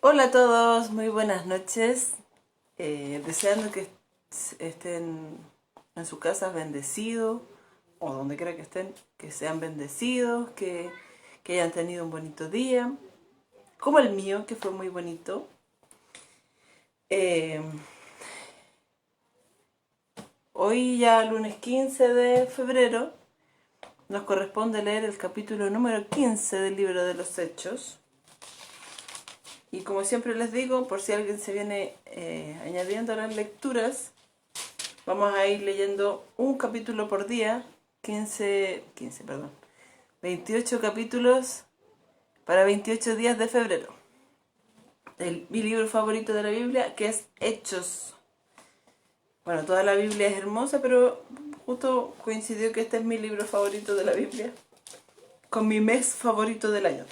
Hola a todos, muy buenas noches. Deseando que estén en su casa bendecidos o donde quiera que estén, que sean bendecidos, que hayan tenido un bonito día, como el mío, que fue muy bonito. Eh, Hoy ya lunes 15 de febrero nos corresponde leer el capítulo número 15 del libro de los Hechos. Y como siempre les digo, por si alguien se viene añadiendo a las lecturas, vamos a ir leyendo un capítulo por día, 28 capítulos para 28 días de febrero. Mi libro favorito de la Biblia, que es Hechos. Bueno, toda la Biblia es hermosa, pero justo coincidió que este es mi libro favorito de la Biblia, con mi mes favorito del año.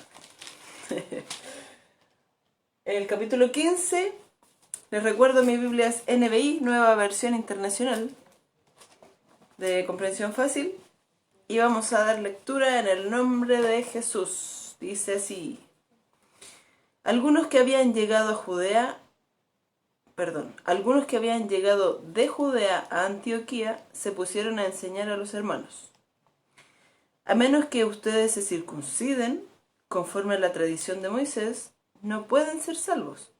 El capítulo 15, les recuerdo, mi Biblia es NBI, Nueva Versión Internacional, de comprensión fácil. Y vamos a dar lectura en el nombre de Jesús. Dice así: algunos que habían llegado de Judea a Antioquía se pusieron a enseñar a los hermanos: a menos que ustedes se circunciden, conforme a la tradición de Moisés, no pueden ser salvos.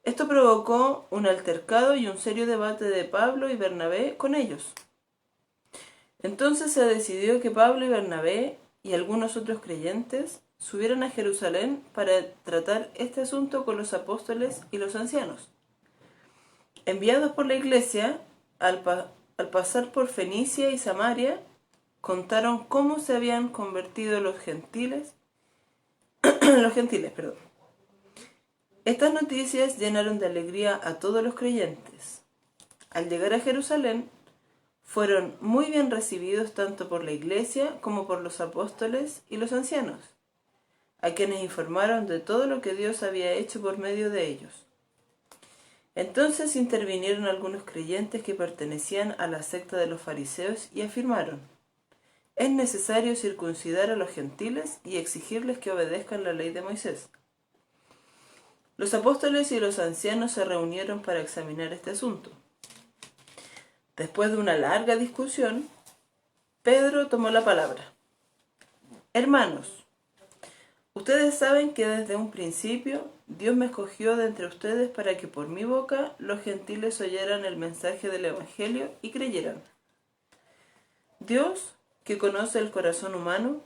Esto provocó un altercado y un serio debate de Pablo y Bernabé con ellos. Entonces se decidió que Pablo y Bernabé y algunos otros creyentes subieran a Jerusalén para tratar este asunto con los apóstoles y los ancianos. Enviados por la iglesia, al pasar por Fenicia y Samaria, contaron cómo se habían convertido los gentiles. Estas noticias llenaron de alegría a todos los creyentes. Al llegar a Jerusalén, fueron muy bien recibidos tanto por la iglesia como por los apóstoles y los ancianos, a quienes informaron de todo lo que Dios había hecho por medio de ellos. Entonces intervinieron algunos creyentes que pertenecían a la secta de los fariseos y afirmaron: es necesario circuncidar a los gentiles y exigirles que obedezcan la ley de Moisés. Los apóstoles y los ancianos se reunieron para examinar este asunto. Después de una larga discusión, Pedro tomó la palabra. Hermanos, ustedes saben que desde un principio Dios me escogió de entre ustedes para que por mi boca los gentiles oyeran el mensaje del Evangelio y creyeran. Dios, que conoce el corazón humano,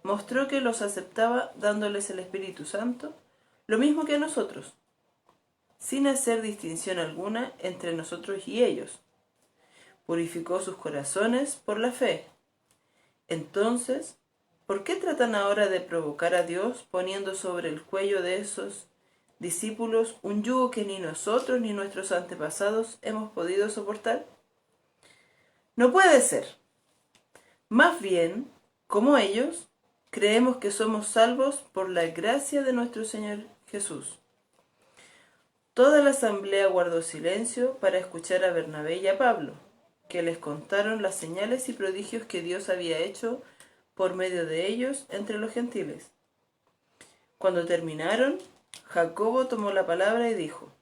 mostró que los aceptaba dándoles el Espíritu Santo, lo mismo que a nosotros, sin hacer distinción alguna entre nosotros y ellos. Purificó sus corazones por la fe. Entonces, ¿por qué tratan ahora de provocar a Dios poniendo sobre el cuello de esos discípulos un yugo que ni nosotros ni nuestros antepasados hemos podido soportar? No puede ser. Más bien, como ellos, creemos que somos salvos por la gracia de nuestro Señor Jesús. Toda la asamblea guardó silencio para escuchar a Bernabé y a Pablo, que les contaron las señales y prodigios que Dios había hecho por medio de ellos entre los gentiles. Cuando terminaron, Jacobo tomó la palabra y dijo: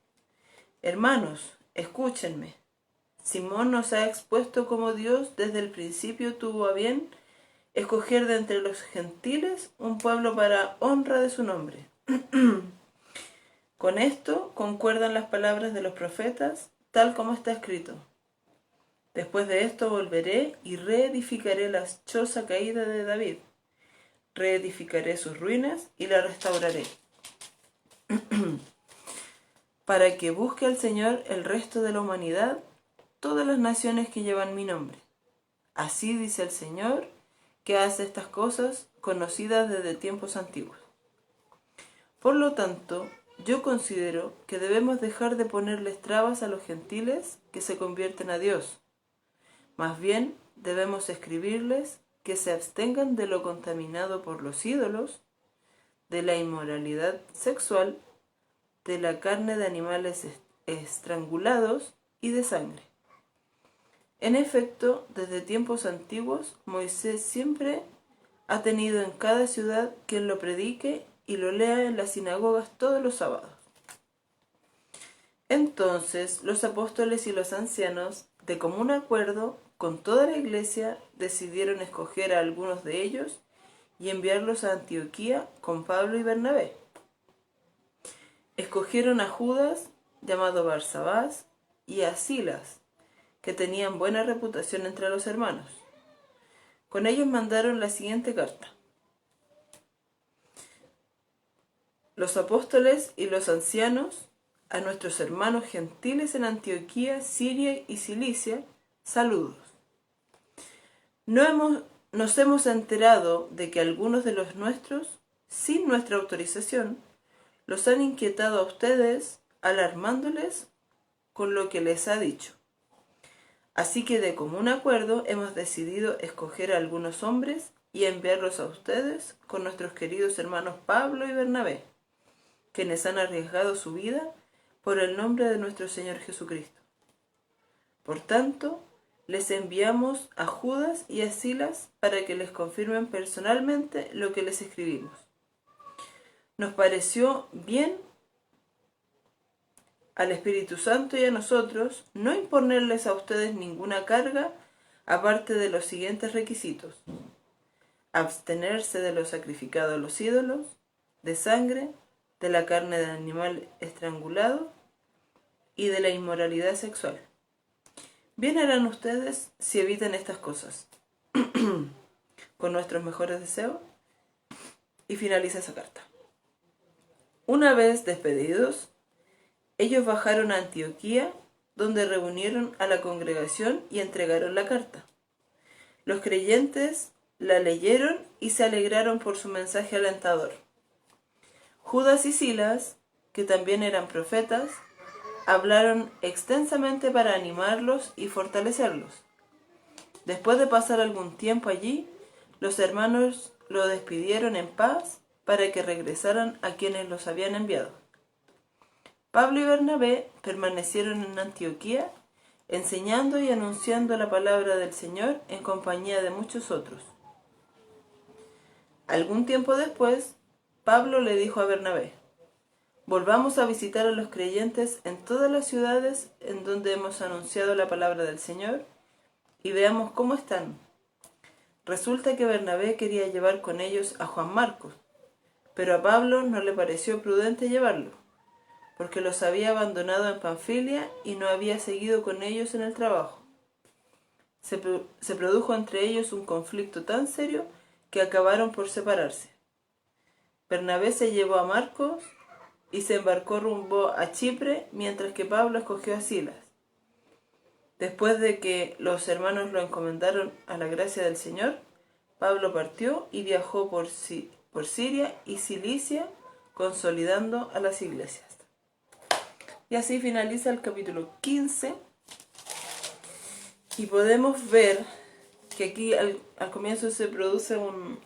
hermanos, escúchenme. Simón nos ha expuesto cómo Dios desde el principio tuvo a bien escoger de entre los gentiles un pueblo para honra de su nombre. Con esto concuerdan las palabras de los profetas, tal como está escrito: después de esto volveré y reedificaré la choza caída de David. Reedificaré sus ruinas y la restauraré, para que busque al Señor el resto de la humanidad, todas las naciones que llevan mi nombre. Así dice el Señor, que hace estas cosas conocidas desde tiempos antiguos. Por lo tanto, yo considero que debemos dejar de ponerles trabas a los gentiles que se convierten a Dios. Más bien, debemos escribirles que se abstengan de lo contaminado por los ídolos, de la inmoralidad sexual, de la carne de animales estrangulados y de sangre. En efecto, desde tiempos antiguos, Moisés siempre ha tenido en cada ciudad quien lo predique y lo lea en las sinagogas todos los sábados. Entonces los apóstoles y los ancianos, de común acuerdo con toda la iglesia, decidieron escoger a algunos de ellos y enviarlos a Antioquía con Pablo y Bernabé. Escogieron a Judas, llamado Barsabás, y a Silas, que tenían buena reputación entre los hermanos. Con ellos mandaron la siguiente carta. Los apóstoles y los ancianos, a nuestros hermanos gentiles en Antioquía, Siria y Cilicia, saludos. Nos hemos enterado de que algunos de los nuestros, sin nuestra autorización, los han inquietado a ustedes, alarmándoles con lo que les ha dicho. Así que de común acuerdo hemos decidido escoger a algunos hombres y enviarlos a ustedes con nuestros queridos hermanos Pablo y Bernabé, quienes han arriesgado su vida por el nombre de nuestro Señor Jesucristo. Por tanto, les enviamos a Judas y a Silas para que les confirmen personalmente lo que les escribimos. Nos pareció bien al Espíritu Santo y a nosotros no imponerles a ustedes ninguna carga aparte de los siguientes requisitos: abstenerse de lo sacrificado a los ídolos, de sangre, de la carne de animal estrangulado y de la inmoralidad sexual. Bien harán ustedes si evitan estas cosas. Con nuestros mejores deseos. Y finaliza esa carta. Una vez despedidos, ellos bajaron a Antioquía, donde reunieron a la congregación y entregaron la carta. Los creyentes la leyeron y se alegraron por su mensaje alentador. Judas y Silas, que también eran profetas, hablaron extensamente para animarlos y fortalecerlos. Después de pasar algún tiempo allí, los hermanos lo despidieron en paz para que regresaran a quienes los habían enviado. Pablo y Bernabé permanecieron en Antioquía, enseñando y anunciando la palabra del Señor en compañía de muchos otros. Algún tiempo después, Pablo le dijo a Bernabé: volvamos a visitar a los creyentes en todas las ciudades en donde hemos anunciado la palabra del Señor y veamos cómo están. Resulta que Bernabé quería llevar con ellos a Juan Marcos, pero a Pablo no le pareció prudente llevarlo, porque los había abandonado en Panfilia y no había seguido con ellos en el trabajo. Se produjo entre ellos un conflicto tan serio que acabaron por separarse. Bernabé se llevó a Marcos y se embarcó rumbo a Chipre, mientras que Pablo escogió a Silas. Después de que los hermanos lo encomendaron a la gracia del Señor, Pablo partió y viajó por Siria y Cilicia, consolidando a las iglesias. Y así finaliza el capítulo 15. Y podemos ver que aquí al comienzo se produce un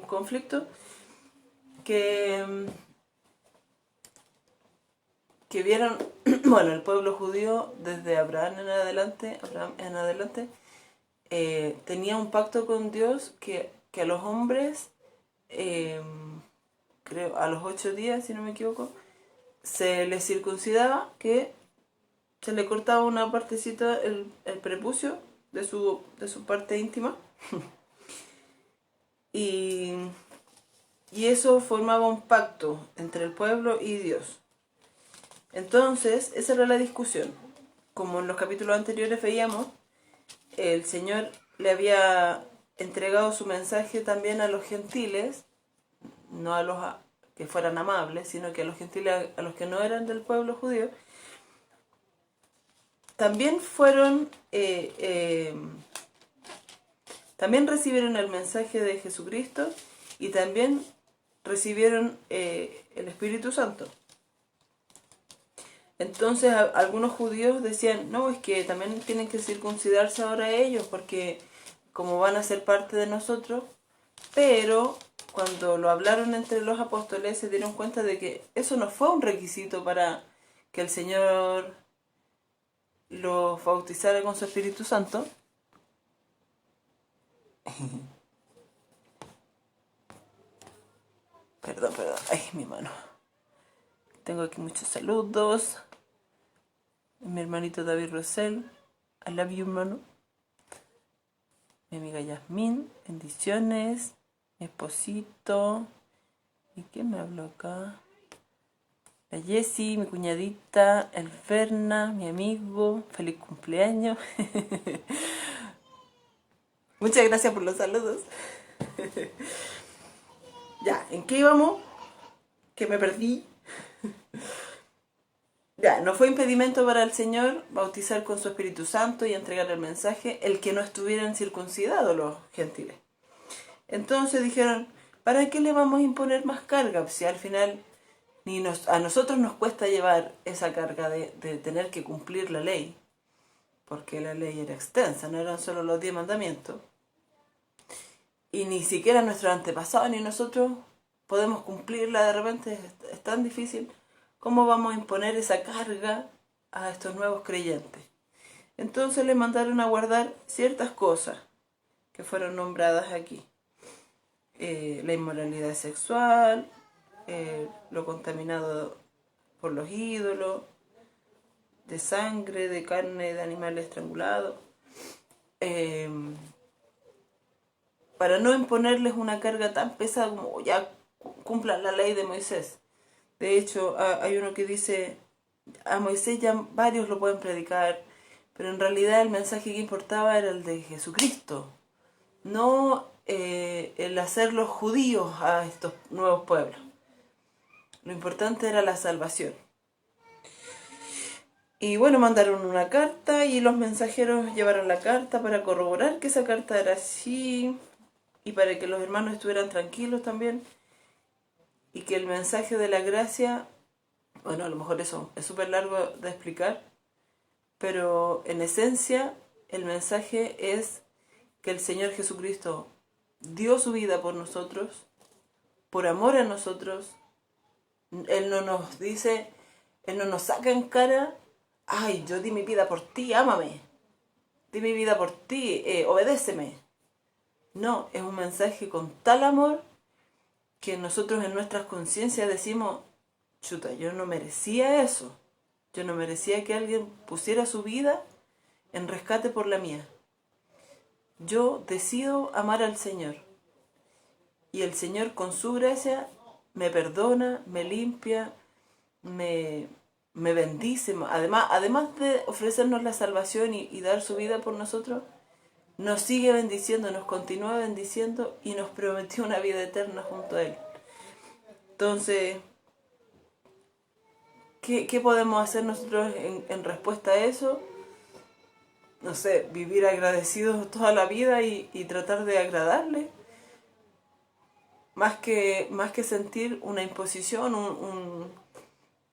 conflicto que vieron, bueno, el pueblo judío desde Abraham en adelante tenía un pacto con Dios que a los hombres, creo a los 8 días, si no me equivoco, se les circuncidaba, que se le cortaba una partecita, el prepucio de su parte íntima. y eso formaba un pacto entre el pueblo y Dios. Entonces, esa era la discusión. Como en los capítulos anteriores veíamos, el Señor le había entregado su mensaje también a los gentiles, no a los que fueran amables, sino que a los gentiles, a los que no eran del pueblo judío. También también recibieron el mensaje de Jesucristo y también recibieron el Espíritu Santo. Entonces algunos judíos decían, no, es que también tienen que circuncidarse ahora ellos porque como van a ser parte de nosotros. Pero cuando lo hablaron entre los apóstoles se dieron cuenta de que eso no fue un requisito para que el Señor los bautizara con su Espíritu Santo. Perdón, ay, mi mano. Tengo aquí muchos saludos. Mi hermanito David Rosell, I love you, hermano. Mi amiga Yasmín, bendiciones. Mi esposito. ¿Y quién me habló acá? La Jessie, mi cuñadita, el Ferna, mi amigo. Feliz cumpleaños. Muchas gracias por los saludos. Ya, ¿en qué íbamos? Que me perdí. Ya, no fue impedimento para el Señor bautizar con su Espíritu Santo y entregar el mensaje el que no estuvieran circuncidados los gentiles. Entonces dijeron, ¿para qué le vamos a imponer más carga? Si al final a nosotros nos cuesta llevar esa carga de tener que cumplir la ley, porque la ley era extensa, no eran solo los 10 mandamientos. Y ni siquiera nuestros antepasados ni nosotros podemos cumplirla, de repente es tan difícil. ¿Cómo vamos a imponer esa carga a estos nuevos creyentes? Entonces le mandaron a guardar ciertas cosas que fueron nombradas aquí. La inmoralidad sexual, lo contaminado por los ídolos, de sangre, de carne de animales estrangulados, para no imponerles una carga tan pesada como ya cumplan la ley de Moisés. De hecho, hay uno que dice, a Moisés ya varios lo pueden predicar, pero en realidad el mensaje que importaba era el de Jesucristo, no el hacer los judíos a estos nuevos pueblos. Lo importante era la salvación. Y bueno, mandaron una carta y los mensajeros llevaron la carta para corroborar que esa carta era así y para que los hermanos estuvieran tranquilos también y que el mensaje de la gracia, bueno, a lo mejor eso es súper largo de explicar, pero en esencia el mensaje es que el Señor Jesucristo dio su vida por nosotros, por amor a nosotros. Él no nos dice, Él no nos saca en cara, ay, yo di mi vida por ti, ámame, di mi vida por ti, obedéceme. No, es un mensaje con tal amor que nosotros en nuestras conciencias decimos, chuta, yo no merecía eso. Yo no merecía que alguien pusiera su vida en rescate por la mía. Yo decido amar al Señor. Y el Señor con su gracia me perdona, me limpia, me bendice. Además de ofrecernos la salvación y dar su vida por nosotros, nos sigue bendiciendo, nos continúa bendiciendo y nos prometió una vida eterna junto a Él. Entonces, ¿qué podemos hacer nosotros en respuesta a eso? No sé, vivir agradecidos toda la vida y tratar de agradarle. Más que sentir una imposición,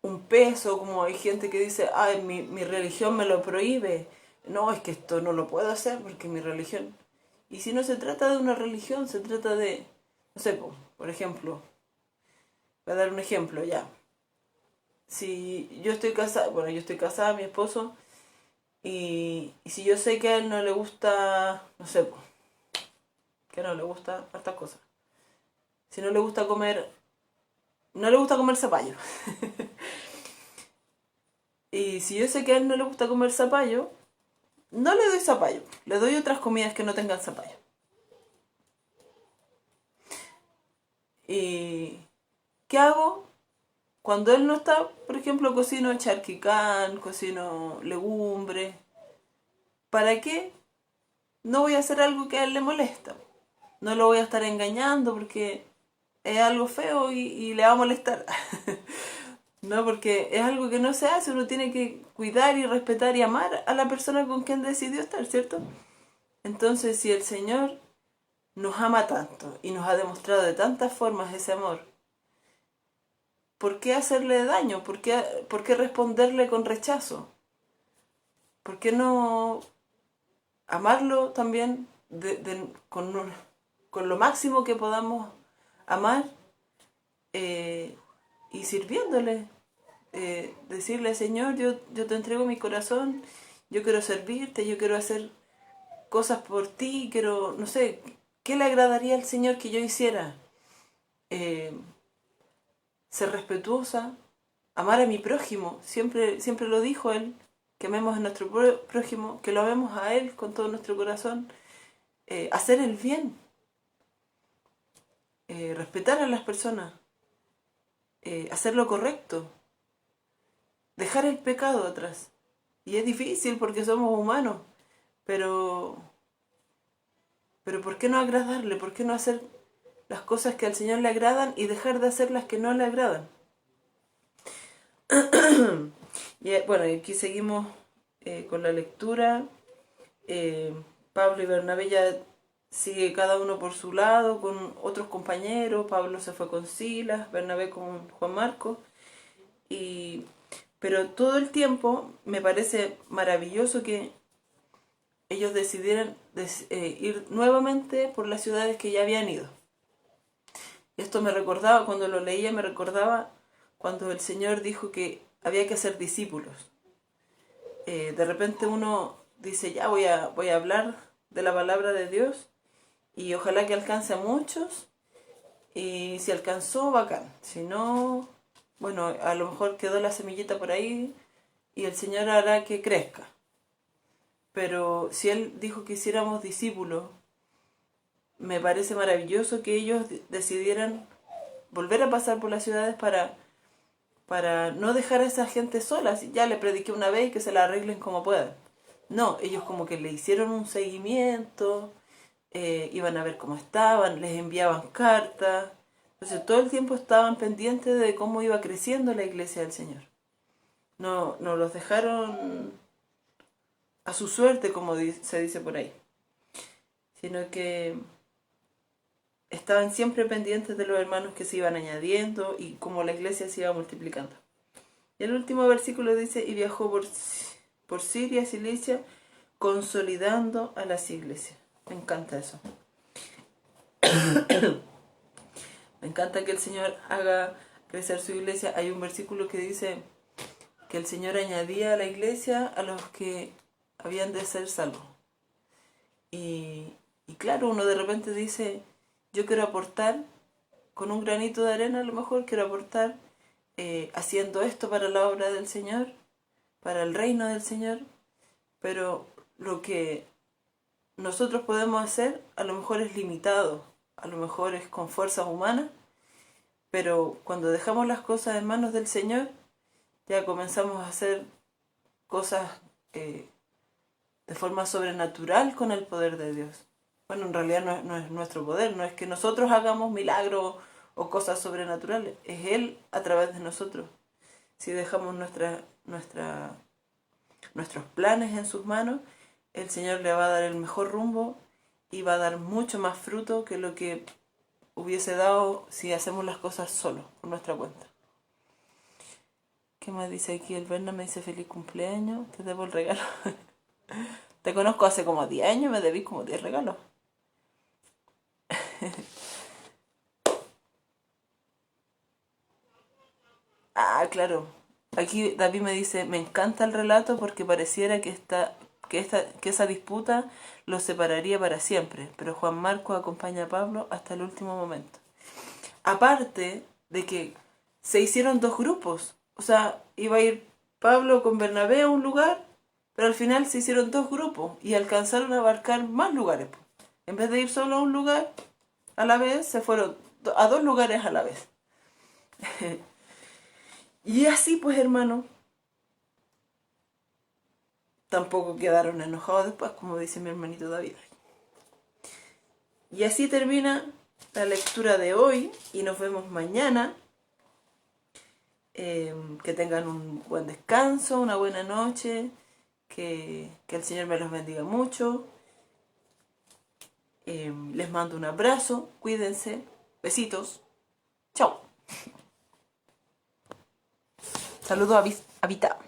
un peso, como hay gente que dice, ay, mi religión me lo prohíbe. No, es que esto no lo puedo hacer porque mi religión... Y si no se trata de una religión, se trata de, no sé, por ejemplo, voy a dar un ejemplo ya. Si yo estoy casada, mi esposo, y si yo sé que a él no le gusta, no sé, que no le gusta hartas cosas. Si no le gusta comer zapallo. Y si yo sé que a él no le gusta comer zapallo, no le doy zapallo, le doy otras comidas que no tengan zapallo. ¿Y qué hago? Cuando él no está, por ejemplo, cocino charquicán, cocino legumbre. ¿Para qué? No voy a hacer algo que a él le molesta. No lo voy a estar engañando porque es algo feo y le va a molestar. No, porque es algo que no se hace, uno tiene que cuidar y respetar y amar a la persona con quien decidió estar, ¿cierto? Entonces, si el Señor nos ama tanto y nos ha demostrado de tantas formas ese amor, ¿por qué hacerle daño? ¿Por qué responderle con rechazo? ¿Por qué no amarlo también con lo máximo que podamos amar y sirviéndole? Decirle, Señor, yo te entrego mi corazón, yo quiero servirte, yo quiero hacer cosas por ti, quiero, no sé, ¿qué le agradaría al Señor que yo hiciera? ser respetuosa, amar a mi prójimo, siempre, siempre lo dijo él, que amemos a nuestro prójimo, que lo amemos a él con todo nuestro corazón, hacer el bien, respetar a las personas, hacer lo correcto, dejar el pecado atrás. Y es difícil porque somos humanos, pero, pero ¿por qué no agradarle? ¿Por qué no hacer las cosas que al Señor le agradan y dejar de hacer las que no le agradan? Y bueno, aquí seguimos con la lectura. Pablo y Bernabé ya sigue cada uno por su lado con otros compañeros. Pablo se fue con Silas, Bernabé con Juan Marcos. Pero todo el tiempo me parece maravilloso que ellos decidieran ir nuevamente por las ciudades que ya habían ido. Esto me recordaba, cuando lo leía, me recordaba cuando el Señor dijo que había que hacer discípulos. De repente uno dice, ya voy a hablar de la palabra de Dios y ojalá que alcance a muchos, y si alcanzó, bacán. Si no, bueno, a lo mejor quedó la semillita por ahí y el Señor hará que crezca. Pero si Él dijo que hiciéramos discípulos, me parece maravilloso que ellos decidieran volver a pasar por las ciudades para no dejar a esa gente sola. Si ya le prediqué una vez y que se la arreglen como puedan. No, ellos como que le hicieron un seguimiento, iban a ver cómo estaban, les enviaban cartas. Entonces todo el tiempo estaban pendientes de cómo iba creciendo la iglesia del Señor. No los dejaron a su suerte, como se dice por ahí, sino que estaban siempre pendientes de los hermanos que se iban añadiendo y cómo la iglesia se iba multiplicando. Y el último versículo dice, y viajó por Siria y Cilicia, consolidando a las iglesias. Me encanta eso. Me encanta que el Señor haga crecer su iglesia. Hay un versículo que dice que el Señor añadía a la iglesia a los que habían de ser salvos. Y claro, uno de repente dice, yo quiero aportar con un granito de arena, a lo mejor quiero aportar haciendo esto para la obra del Señor, para el reino del Señor, pero lo que nosotros podemos hacer a lo mejor es limitado, a lo mejor es con fuerzas humanas, pero cuando dejamos las cosas en manos del Señor, ya comenzamos a hacer cosas de forma sobrenatural con el poder de Dios. Bueno, en realidad no es nuestro poder, no es que nosotros hagamos milagros o cosas sobrenaturales, es Él a través de nosotros. Si dejamos nuestros planes en sus manos, el Señor le va a dar el mejor rumbo y va a dar mucho más fruto que lo que hubiese dado si hacemos las cosas solos, por nuestra cuenta. ¿Qué más dice aquí? El Berna me dice feliz cumpleaños, te debo el regalo. Te conozco hace como 10 años, me debís como 10 regalos. Ah, claro. Aquí David me dice, me encanta el relato porque pareciera que esa disputa los separaría para siempre, pero Juan Marcos acompaña a Pablo hasta el último momento. Aparte de que se hicieron dos grupos, o sea, iba a ir Pablo con Bernabé a un lugar, pero al final se hicieron dos grupos y alcanzaron a abarcar más lugares. En vez de ir solo a un lugar a la vez, se fueron a dos lugares a la vez. Y así pues, hermano, tampoco quedaron enojados después, como dice mi hermanito David. Y así termina la lectura de hoy y nos vemos mañana. Que tengan un buen descanso, una buena noche, que el Señor me los bendiga mucho. Les mando un abrazo, cuídense, besitos, chao. Saludos a Vita.